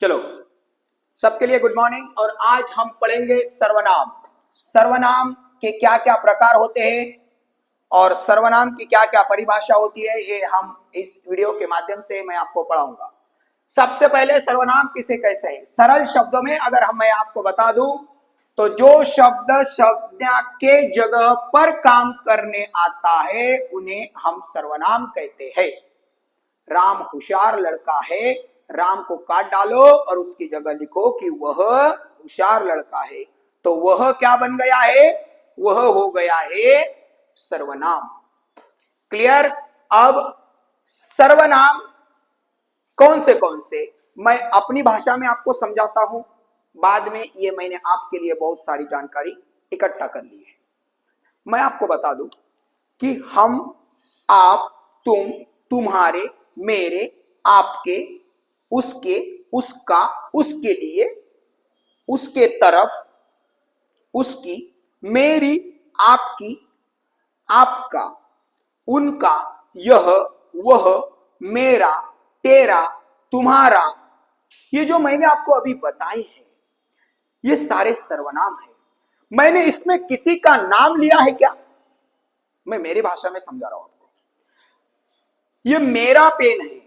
चलो, सबके लिए गुड मॉर्निंग। और आज हम पढ़ेंगे सर्वनाम। सर्वनाम के क्या क्या प्रकार होते हैं और सर्वनाम की क्या क्या परिभाषा होती है, ये हम इस वीडियो के माध्यम से मैं आपको पढ़ाऊंगा। सबसे पहले सर्वनाम किसे कैसे है, सरल शब्दों में अगर मैं आपको बता दूं तो जो शब्द संज्ञा के जगह पर काम करने आता है उन्हें हम सर्वनाम कहते हैं। राम होशियार लड़का है, राम को काट डालो और उसकी जगह लिखो कि वह होशियार लड़का है, तो वह क्या बन गया है, वह हो गया है सर्वनाम। क्लियर। अब सर्वनाम कौन से मैं अपनी भाषा में आपको समझाता हूं, बाद में ये मैंने आपके लिए बहुत सारी जानकारी इकट्ठा कर ली है। मैं आपको बता दूं कि हम, आप, तुम, तुम्हारे, मेरे, आपके, उसके, उसका, उसके लिए, उसके तरफ, उसकी, मेरी, आपकी, आपका, उनका, यह, वह, मेरा, तेरा, तुम्हारा, ये जो मैंने आपको अभी बताए हैं ये सारे सर्वनाम है। मैंने इसमें किसी का नाम लिया है क्या? मैं मेरी भाषा में समझा रहा हूं आपको। ये मेरा पेन है,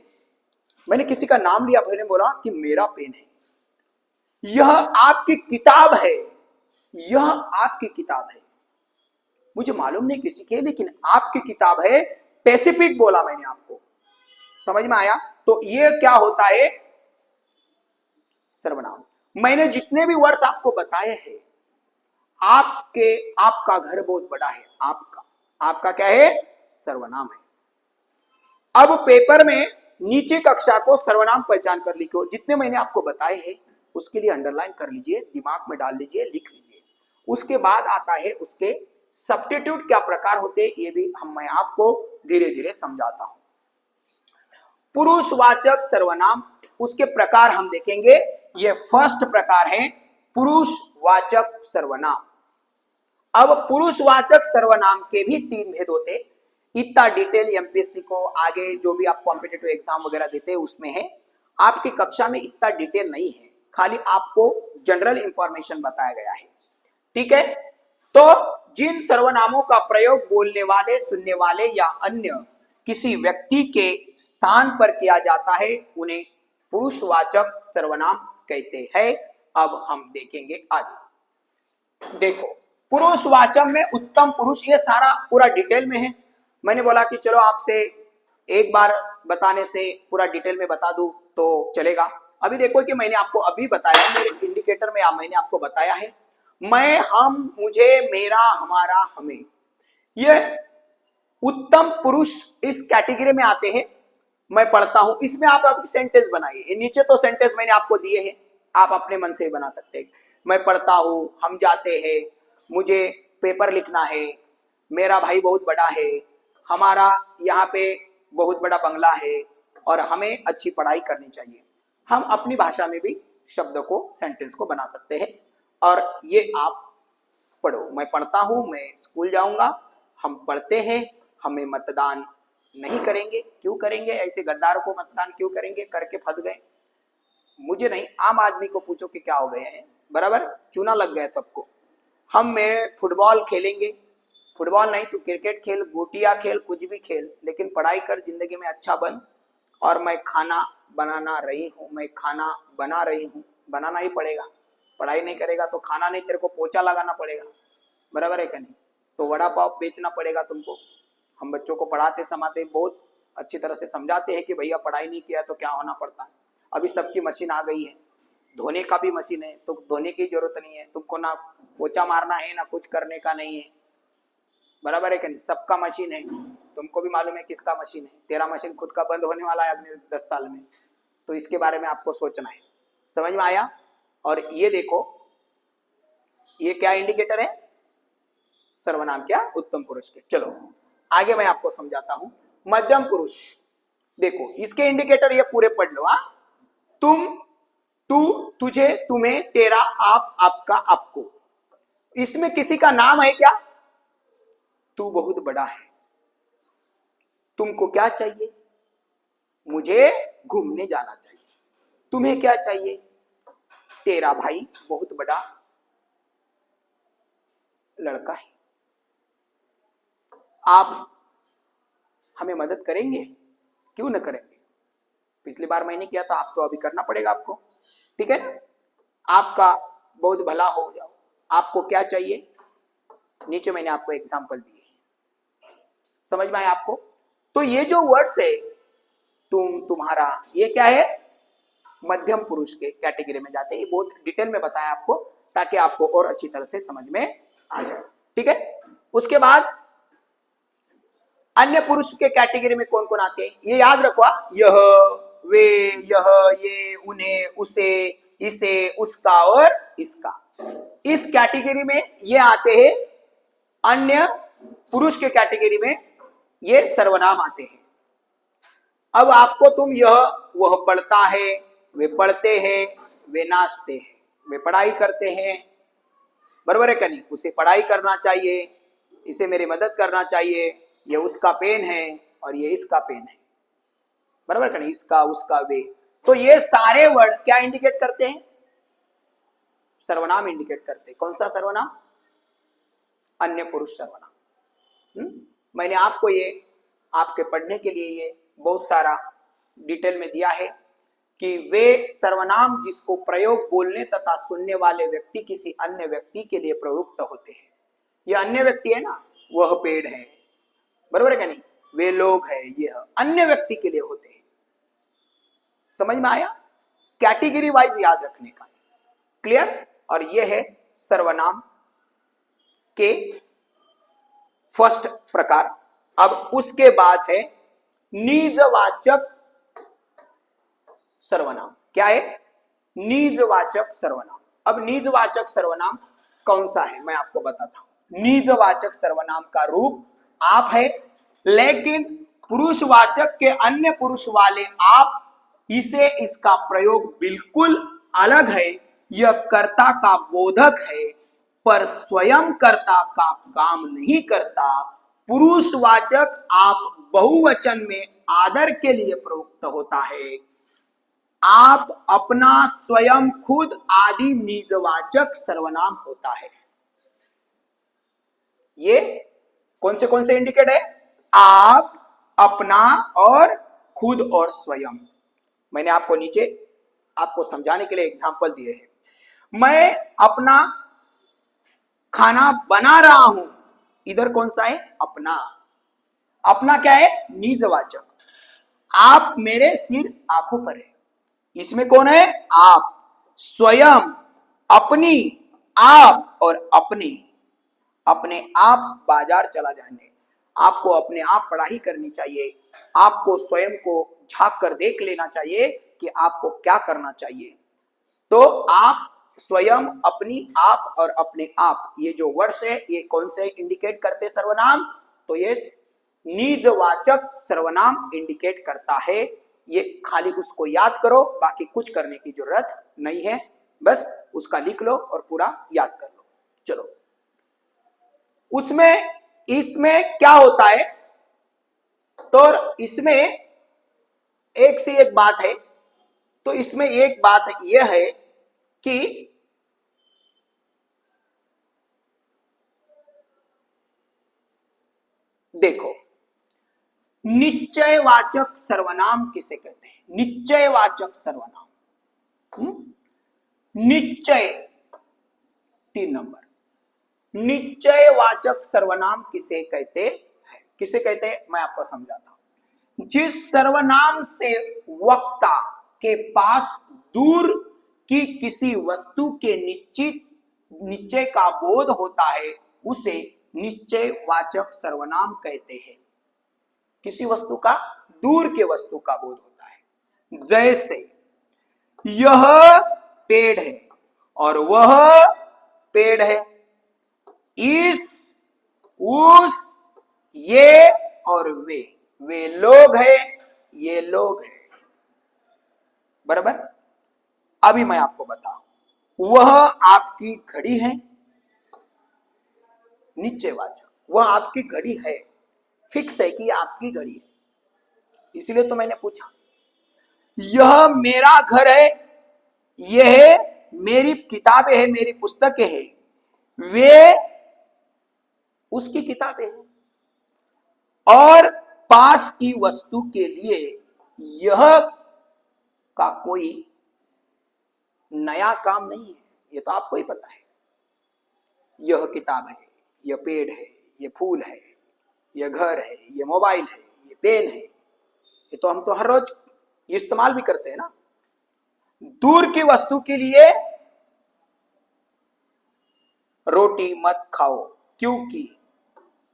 मैंने किसी का नाम लिया, मैंने बोला कि मेरा पेन है। यह आपकी किताब है, यह आपकी किताब है। मुझे मालूम नहीं किसी के, लेकिन आपकी किताब है, स्पेसिफिक बोला मैंने आपको। समझ में आया? तो ये क्या होता है, सर्वनाम। मैंने जितने भी वर्ड्स आपको बताए हैं, आपके, आपका घर बहुत बड़ा है, आपका, आपका क्या है, सर्वनाम है। अब पेपर में नीचे कक्षा को सर्वनाम पहचान कर लिखो, जितने मैंने आपको बताए हैं उसके लिए अंडरलाइन कर लीजिए, दिमाग में डाल लीजिए, लिख लीजिए। उसके बाद आता है उसके सब्स्टिट्यूट क्या प्रकार होते हैं, ये भी मैं आपको धीरे धीरे समझाता हूं। पुरुषवाचक सर्वनाम, उसके प्रकार हम देखेंगे। ये फर्स्ट प्रकार है पुरुषवाचक सर्वनाम। अब पुरुषवाचक सर्वनाम के भी तीन भेद होते हैं। इतना डिटेल एमपीएससी को आगे जो भी आप कॉम्पिटिटिव एग्जाम वगैरह देते हैं उसमें है, आपकी कक्षा में इतना डिटेल नहीं है, खाली आपको जनरल इंफॉर्मेशन बताया गया है। ठीक है। तो जिन सर्वनामों का प्रयोग बोलने वाले, सुनने वाले या अन्य किसी व्यक्ति के स्थान पर किया जाता है उन्हें पुरुषवाचक सर्वनाम कहते हैं। अब हम देखेंगे आगे। देखो, पुरुषवाचक में उत्तम पुरुष, ये सारा पूरा डिटेल में है। मैंने बोला कि चलो आपसे एक बार बताने से पूरा डिटेल में बता दूं तो चलेगा। अभी देखो कि मैंने आपको अभी बताया, मेरे इंडिकेटर में मैंने आपको बताया है मैं, हम, मुझे, मेरा, हमारा, हमें, ये उत्तम पुरुष इस कैटेगरी में आते हैं। मैं पढ़ता हूं, इसमें आप अपनी सेंटेंस बनाइए। नीचे तो सेंटेंस मैंने आपको दिए हैं, आप अपने मन से बना सकते हैं। मैं पढ़ता हूं, हम जाते हैं, मुझे पेपर लिखना है, मेरा भाई बहुत बड़ा है, हमारा यहाँ पे बहुत बड़ा बंगला है और हमें अच्छी पढ़ाई करनी चाहिए। हम अपनी भाषा में भी शब्द को, सेंटेंस को बना सकते हैं। और ये आप पढ़ो, मैं पढ़ता हूं, मैं स्कूल जाऊंगा, हम पढ़ते हैं, हमें मतदान नहीं करेंगे। क्यों करेंगे? ऐसे गद्दारों को मतदान क्यों करेंगे, करके फंस गए। मुझे नहीं, आम आदमी को पूछो कि क्या हो गए हैं, बराबर चूना लग गया सबको। हम में फुटबॉल खेलेंगे, फुटबॉल नहीं तो क्रिकेट खेल, गोटियां खेल, कुछ भी खेल, लेकिन पढ़ाई कर, जिंदगी में अच्छा बन। और मैं खाना बनाना रही हूँ, मैं खाना बना रही हूँ, बनाना ही पड़ेगा। पढ़ाई नहीं करेगा तो खाना नहीं, तेरे को पोछा लगाना पड़ेगा, बराबर है क्या नहीं? तो वड़ा पाव बेचना पड़ेगा तुमको। हम बच्चों को पढ़ाते समाते बहुत अच्छी तरह से समझाते हैं कि भैया पढ़ाई नहीं किया तो क्या होना पड़ता है। अभी सबकी मशीन आ गई है, धोने का भी मशीन है, तो धोने की जरूरत नहीं है तुमको, ना पोछा मारना है, ना कुछ करने का नहीं है, बराबर है कि नहीं? सबका मशीन है, तुमको भी मालूम है किसका मशीन है। तेरा मशीन खुद का बंद होने वाला है अगले 10 साल में, तो इसके बारे में आपको सोचना है। समझ में आया? और ये देखो, ये क्या इंडिकेटर है, सर्वनाम क्या, उत्तम पुरुष के। चलो आगे मैं आपको समझाता हूं। मध्यम पुरुष, देखो इसके इंडिकेटर ये पूरे पढ़ लो। तुम, तू, तुझे, तुम्हें, तेरा, आप, आपका, आपको। इसमें किसी का नाम है क्या? तू बहुत बड़ा है, तुमको क्या चाहिए? मुझे घूमने जाना चाहिए। तुम्हें क्या चाहिए? तेरा भाई बहुत बड़ा लड़का है, आप हमें मदद करेंगे? क्यों न करेंगे, पिछली बार मैंने किया था, आप तो अभी करना पड़ेगा आपको, ठीक है ना? आपका बहुत भला हो जाओ, आपको क्या चाहिए? नीचे मैंने आपको एग्जाम्पल दिए, समझ में आया आपको? तो ये जो वर्ड्स है तुम, तुम्हारा, ये क्या है? मध्यम पुरुष के कैटेगरी में जाते हैं। ये बहुत डिटेल में बताया आपको ताकि आपको और अच्छी तरह से समझ में आ जाए, ठीक है? उसके बाद अन्य पुरुष के कैटेगरी में कौन कौन आते हैं ये याद रखो। यह, वे, यह, ये, उन्हें, उसे, इसे, उसका और इसका। इस कैटेगरी में ये आते हैं। अन्य पुरुष के कैटेगरी में ये सर्वनाम आते हैं। अब आपको तुम यह, वह पढ़ता है, वे पढ़ते हैं, वे नाचते हैं, वे पढ़ाई करते हैं, बराबर है क्या नहीं? उसे पढ़ाई करना चाहिए, इसे मेरी मदद करना चाहिए, ये उसका पेन है और ये इसका पेन है, बराबर क्या नहीं? इसका, उसका, वे। तो ये सारे वर्ड क्या इंडिकेट करते हैं? सर्वनाम इंडिकेट करते हैं। कौन सा सर्वनाम? अन्य पुरुष सर्वनाम। मैंने आपको ये आपके पढ़ने के लिए ये बहुत सारा डिटेल में दिया है कि वे सर्वनाम जिसको प्रयोग बोलने तथा सुनने वाले व्यक्ति किसी अन्य व्यक्ति के लिए प्रयुक्त होते हैं। ये अन्य व्यक्ति है ना, वह पेड़ है, बराबर है क्या नहीं? वे लोग हैं, ये अन्य व्यक्ति के लिए होते हैं। समझ में आया? कैटेगरी वाइज याद रखने का, क्लियर? और ये है सर्वनाम के फर्स्ट प्रकार। अब उसके बाद है निजवाचक सर्वनाम। क्या है? निजवाचक सर्वनाम। अब निजवाचक सर्वनाम कौन सा है मैं आपको बताता हूं। निजवाचक सर्वनाम का रूप आप है, लेकिन पुरुषवाचक के अन्य पुरुष वाले आप, इसे, इसका प्रयोग बिल्कुल अलग है। यह कर्ता का बोधक है पर स्वयं कर्ता का काम नहीं करता। पुरुषवाचक आप बहुवचन में आदर के लिए प्रयुक्त होता है। आप, अपना, स्वयं, खुद आदि निजवाचक सर्वनाम होता है। ये कौन से इंडिकेट है? आप, अपना और खुद और स्वयं। मैंने आपको नीचे आपको समझाने के लिए एग्जांपल दिए हैं। मैं अपना खाना बना रहा हूं, इधर कौन सा है? अपना। अपना क्या है? निजवाचक। आप मेरे सिर आंखों पर है, इसमें कौन है? आप। स्वयं, अपनी, आप और अपने। अपने आप बाजार चला जाने, आपको अपने आप पढ़ाई करनी चाहिए, आपको स्वयं को झांक कर देख लेना चाहिए कि आपको क्या करना चाहिए। तो आप, स्वयं, अपनी, आप और अपने आप, ये जो वर्ड्स है ये कौन से इंडिकेट करते सर्वनाम? तो ये निजवाचक सर्वनाम इंडिकेट करता है। ये खाली उसको याद करो, बाकी कुछ करने की जरूरत नहीं है, बस उसका लिख लो और पूरा याद कर लो। चलो, उसमें, इसमें क्या होता है? तो इसमें एक से एक बात है। तो इसमें एक बात यह है कि देखो, निश्चयवाचक सर्वनाम किसे कहते हैं? निश्चयवाचक सर्वनाम, निश्चय, 3 नंबर। निश्चयवाचक सर्वनाम किसे कहते हैं? किसे कहते हैं मैं आपको समझाता हूं। जिस सर्वनाम से वक्ता के पास दूर की किसी वस्तु के निश्चय का बोध होता है, उसे निश्चयवाचक सर्वनाम कहते हैं। किसी वस्तु का, दूर के वस्तु का बोध होता है। जैसे यह पेड़ है और वह पेड़ है, इस, उस, ये और वे लोग हैं, ये लोग हैं, बराबर? अभी मैं आपको बताऊं, वह आपकी घड़ी है, निश्चयवाचक, वह आपकी घड़ी है, फिक्स है कि आपकी घड़ी है, इसलिए तो मैंने पूछा। यह मेरा घर है, यह मेरी किताबें है, मेरी पुस्तकें है, वे उसकी किताबें हैं। और पास की वस्तु के लिए यह का कोई नया काम नहीं है, ये तो आपको ही पता है। यह किताब है, यह पेड़ है, यह फूल है, यह घर है, यह मोबाइल है, यह पेन है, ये तो हम तो हर रोज इस्तेमाल भी करते हैं ना। दूर की वस्तु के लिए रोटी मत खाओ, क्योंकि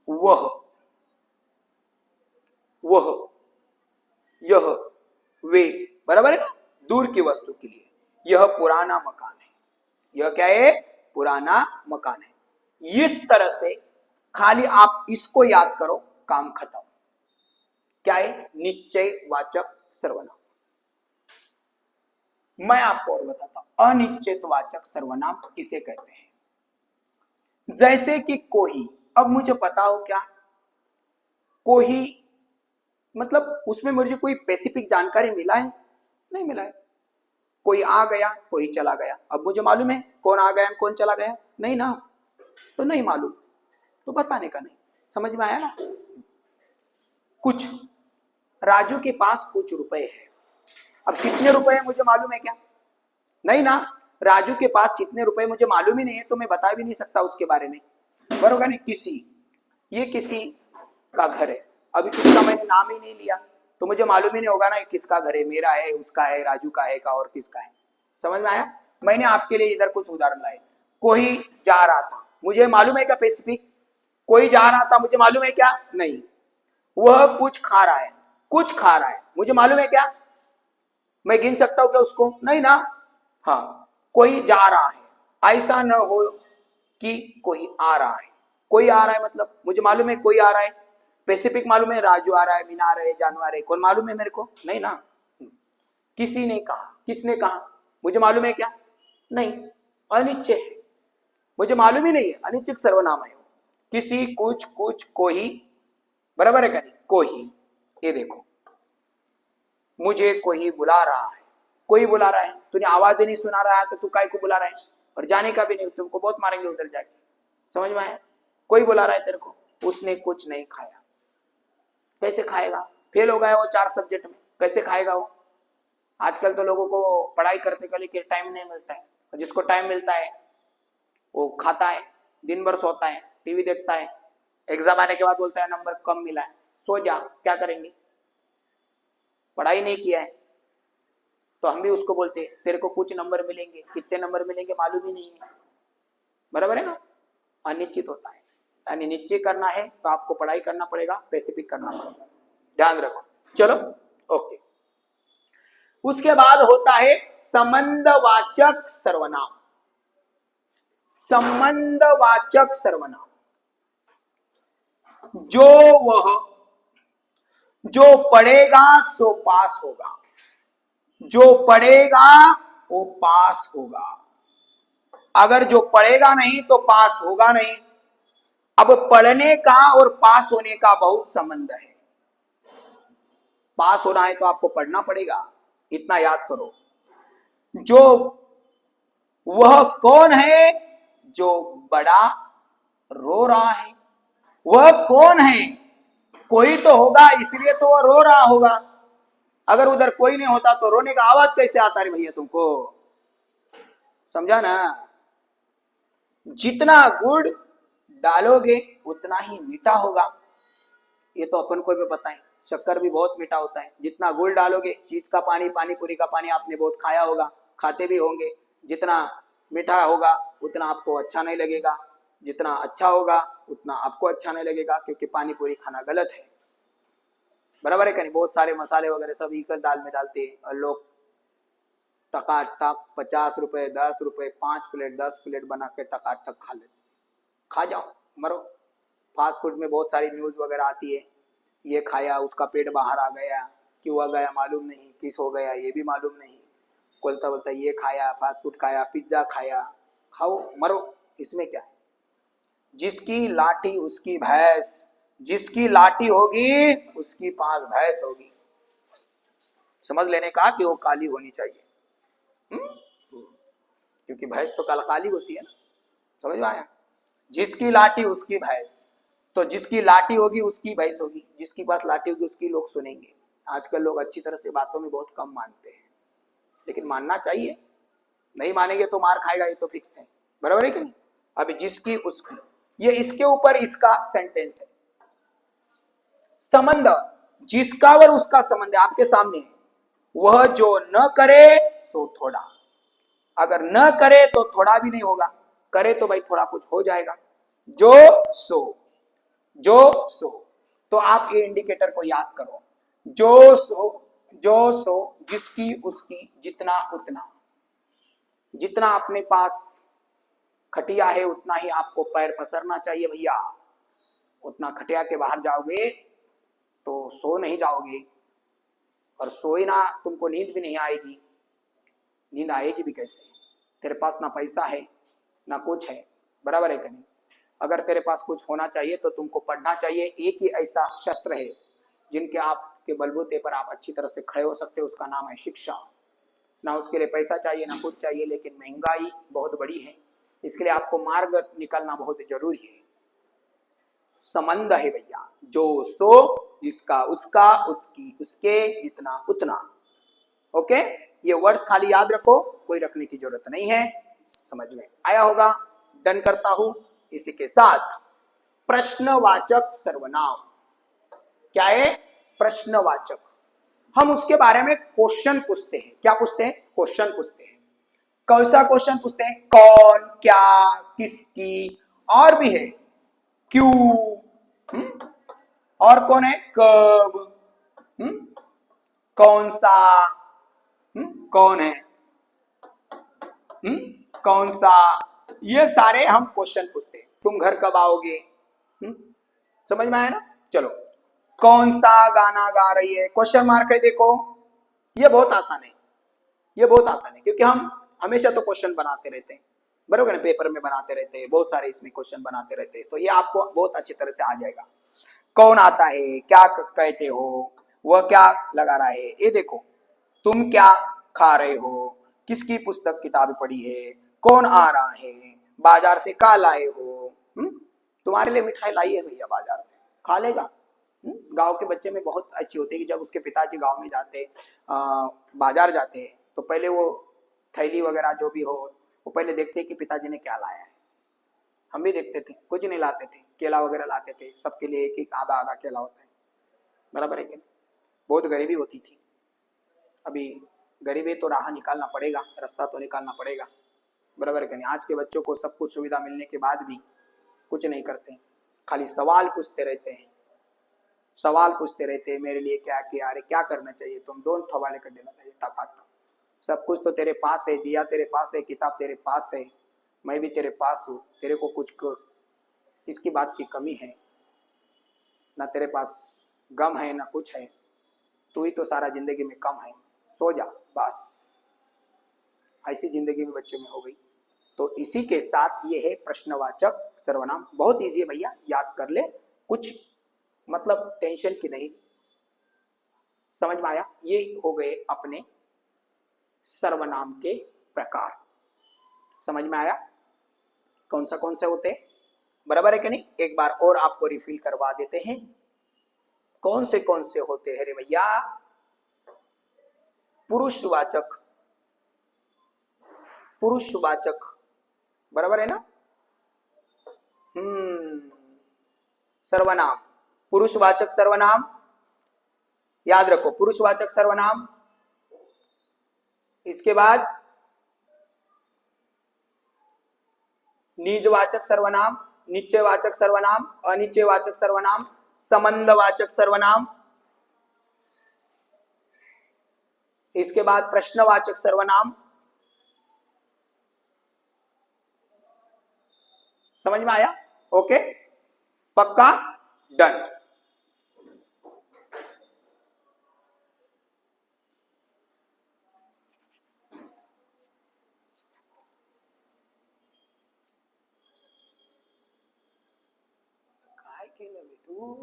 वह यह वे, बराबर है ना। दूर की वस्तु के लिए यह पुराना मकान है, यह क्या है, पुराना मकान है। इस तरह से खाली आप इसको याद करो, काम खत्म। क्या है, निश्चय वाचक सर्वनाम। मैं आपको और बताता हूं, अनिश्चित वाचक सर्वनाम किसे कहते हैं। जैसे कि कोही, अब मुझे पता हो क्या कोही मतलब उसमें मुझे कोई स्पेसिफिक जानकारी मिला है, नहीं मिला है। कोई आ गया, कोई चला गया, अब मुझे मालूम है कौन आ गया कौन चला गया, नहीं ना, तो नहीं मालूम, तो बताने का नहीं। समझ में आया ना। कुछ, राजू के पास कुछ रुपए है, अब कितने रुपए है मुझे मालूम है क्या, नहीं ना। राजू के पास कितने रुपए मुझे मालूम ही नहीं है, तो मैं बता भी नहीं सकता उसके बारे में, बरोबर नहीं। किसी, ये किसी का घर है, अभी किसका मैंने नाम ही नहीं लिया, तो मुझे मालूम ही नहीं होगा ना किसका घर है, मेरा है, उसका है, राजू का है, का और किसका है। समझ में आया। मैंने आपके लिए इधर कुछ उदाहरण लाए। कोई जा रहा था, मुझे मालूम है क्या स्पेसिफिक, कोई जा रहा था मुझे मालूम है क्या, नहीं। वह कुछ खा रहा है, कुछ खा रहा है, मुझे मालूम है क्या, मैं गिन सकता हूं क्या उसको, नहीं ना। हाँ, कोई जा रहा है, ऐसा न हो कि कोई आ रहा है। कोई आ रहा है मतलब मुझे मालूम है कोई आ रहा है, स्पेसिफिक मालूम है, राजू आ रहा है, मीना आ रहा है, जानू आ रहा है, कौन मालूम है मेरे को, नहीं ना। किसी ने कहा, किसने कहा, मुझे मालूम है क्या, नहीं। अनिश्चय है, मुझे मालूम ही नहीं है, अनिश्चित सर्वनाम है। किसी, कुछ, कुछ, कोई, बराबर है क्या नहीं, कोई। ये देखो, मुझे कोई बुला रहा है, कोई बुला रहा है, तूने आवाज नहीं सुना रहा है तो तू काय को बुला रहा है, और जाने का भी नहीं, तुमको बहुत मारेंगे उधर जाके। समझ में आया। कोई बुला रहा है तेरे को, उसने कुछ नहीं खाया, कैसे खाएगा, फेल हो गया वो 4 सब्जेक्ट में, कैसे खाएगा वो। आजकल तो लोगों को पढ़ाई करते के लिए टाइम नहीं मिलता है, और जिसको टाइम मिलता है वो खाता है, दिन भर सोता है, टीवी देखता है, एग्जाम आने के बाद बोलता है नंबर कम मिला है, सो जा, क्या करेंगे, पढ़ाई नहीं किया है। तो हम भी उसको बोलते हैं तेरे को कुछ नंबर मिलेंगे, कितने नंबर मिलेंगे मालूम ही नहीं है, बराबर है ना। अनिश्चित होता है, यानी निश्चय करना है तो आपको पढ़ाई करना पड़ेगा, स्पेसिफिक करना पड़ेगा, ध्यान रखो। चलो, ओके। उसके बाद होता है संबंधवाचक सर्वनाम। संबंधवाचक सर्वनाम, जो वह, जो पढ़ेगा सो पास होगा, जो पढ़ेगा वो पास होगा, अगर जो पढ़ेगा नहीं तो पास होगा नहीं। अब पढ़ने का और पास होने का बहुत संबंध है। पास होना है तो आपको पढ़ना पड़ेगा, इतना याद करो। जो वह कौन है जो बड़ा रो रहा है, वह कौन है, कोई तो होगा इसलिए तो वह रो रहा होगा, अगर उधर कोई नहीं होता तो रोने का आवाज कैसे आता रे भैया तुमको, समझा ना। जितना गुड़ डालोगे उतना ही मीठा होगा, ये तो अपन को भी पता है, शक्कर भी बहुत मीठा होता है। जितना गुड़ डालोगे, चीज का पानी, पानी पूरी का पानी आपने बहुत खाया होगा, खाते भी होंगे, जितना मीठा होगा उतना आपको अच्छा नहीं लगेगा, जितना अच्छा होगा उतना आपको अच्छा नहीं लगेगा, क्योंकि पानी पूरी खाना गलत है, बराबर है क्या नहीं। बहुत सारे मसाले वगैरह सब इकर दाल में डालते हैं, और लोग टकाटक 50 रुपए 10 रुपए 5 प्लेट 10 प्लेट बना के टकाटक खा ले, खा जाओ मरो। फास्ट फूड में बहुत सारी न्यूज वगैरह आती है, ये खाया उसका पेट बाहर आ गया, क्यों आ गया मालूम नहीं, किस हो गया ये भी मालूम नहीं, बोलता बोलता ये खाया, फास्ट फूड खाया, पिज्जा खाया, खाओ मरो, इसमें क्या है। जिसकी लाठी उसकी भैंस, जिसकी लाठी होगी उसकी 5 भैंस होगी, समझ लेने का कि वो काली होनी चाहिए। क्योंकि भैंस तो काली होती है ना, समझ में आया। जिसकी लाठी उसकी भैंस, तो जिसकी लाठी होगी उसकी भैंस होगी, जिसकी पास लाठी होगी उसकी लोग सुनेंगे। आजकल लोग अच्छी तरह से बातों में बहुत कम मानते हैं, लेकिन मानना चाहिए। नहीं मानेंगे तो मार खाएगा, ये तो फिक्स है, बराबर है कि नहीं। अभी जिसकी उसकी, ये इसके ऊपर इसका सेंटेंस है। संबंध, जिसका और उसका संबंध आपके सामने है। वह जो न करे सो थोड़ा, अगर न करे तो थोड़ा भी नहीं होगा, करे तो भाई थोड़ा कुछ हो जाएगा। जो सो, जो सो, तो आप ये इंडिकेटर को याद करो। जो सो, जो सो, जिसकी उसकी, जितना उतना। जितना अपने पास खटिया है उतना ही आपको पैर पसरना चाहिए भैया। उतना खटिया के बाहर जाओगे तो सो नहीं जाओगे, और सोए ना तुमको नींद भी नहीं आएगी। नींद आएगी भी कैसे, तेरे पास ना पैसा है ना कुछ है, बराबर है कि नहीं। अगर तेरे पास कुछ होना चाहिए तो तुमको पढ़ना चाहिए। एक ही ऐसा शस्त्र है जिनके आपके बलबूते पर आप अच्छी तरह से खड़े हो सकते हो, उसका नाम है शिक्षा। ना उसके लिए पैसा चाहिए ना कुछ चाहिए, लेकिन महंगाई बहुत बड़ी है, इसके लिए आपको मार्ग निकलना बहुत जरूरी है। संबंध है भैया, जो सो, जिसका उसका, उसकी उसके, जितना उतना। ओके, ये वर्ड्स खाली याद रखो, कोई रखने की जरूरत नहीं है। समझ में आया होगा। डन करता हूं। इसी के साथ प्रश्नवाचक सर्वनाम, क्या है, प्रश्नवाचक। हम उसके बारे में क्वेश्चन पूछते हैं। क्या पूछते हैं, क्वेश्चन पूछते हैं। कौन सा क्वेश्चन पूछते हैं, कौन, क्या, किसकी, और भी है क्यों, और कौन है, कब, कौन सा, कौन है, कौन सा, ये सारे हम क्वेश्चन पूछते हैं। तुम घर कब आओगे, समझ में आया ना। चलो, कौन सा गाना गा रही है, क्वेश्चन मार्क है, देखो ये बहुत आसान है, ये बहुत आसान है, क्योंकि हम हमेशा तो क्वेश्चन बनाते रहते हैं, बरोबर ना, पेपर में बनाते रहते हैं, बहुत सारे इसमें क्वेश्चन बनाते रहते हैं, तो ये आपको बहुत अच्छी तरह से आ जाएगा। कौन आता है, क्या कहते हो, वह क्या लगा रहा है, ये देखो, तुम क्या खा रहे हो, किसकी पुस्तक किताब पढ़ी है, कौन आ रहा है, बाजार से क्या लाए हो, तुम्हारे लिए मिठाई लाई है भैया बाजार से, खा लेगा। गांव के बच्चे में बहुत अच्छी होती है कि जब उसके पिताजी गांव में जाते, बाजार जाते हैं, तो पहले वो थैली वगैरह जो भी हो, वो पहले देखते कि पिताजी ने क्या लाया है। हम भी देखते थे, कुछ नहीं लाते थे, केला वगैरह लाते थे, सबके लिए एक एक आधा आधा केला होता है, बराबर है कि नहीं। बहुत गरीबी होती थी। अभी गरीबी तो राह निकालना पड़ेगा, रास्ता तो निकालना पड़ेगा, बराबर है कि नहीं। आज के बच्चों को सब कुछ सुविधा मिलने के बाद भी कुछ नहीं करते, खाली सवाल पूछते रहते हैं, सवाल पूछते रहते हैं, मेरे लिए क्या किया, अरे क्या करना चाहिए, तुम दोनों हवाले कर देना चाहिए, टकाटक। सब कुछ तो तेरे पास है, दिया तेरे पास है, किताब तेरे पास है, मैं भी तेरे पास हूँ, तेरे को कुछ किसकी बात की कमी है, ना तेरे पास गम है ना कुछ है, तू ही तो सारा जिंदगी में कम है, सो जा बस। ऐसी जिंदगी में बच्चे में हो गई। तो इसी के साथ ये है प्रश्नवाचक सर्वनाम। बहुत इजी है भैया, याद कर ले, कुछ मतलब टेंशन की नहीं। समझ में आया। ये हो गए अपने सर्वनाम के प्रकार। समझ में आया कौन से होते हैं, बराबर है कि नहीं। एक बार और आपको रिफिल करवा देते हैं, कौन से होते हैं रे भैया। पुरुषवाचक, पुरुषवाचक, बराबर है ना। सर्वनाम, पुरुषवाचक सर्वनाम, याद रखो पुरुषवाचक सर्वनाम। इसके बाद निजवाचक सर्वनाम, निश्चयवाचक सर्वनाम, अनिश्चयवाचक सर्वनाम, संबंधवाचक सर्वनाम। इसके बाद प्रश्नवाचक सर्वनाम। समझ में आया, ओके, पक्का, डन। काय केलं तू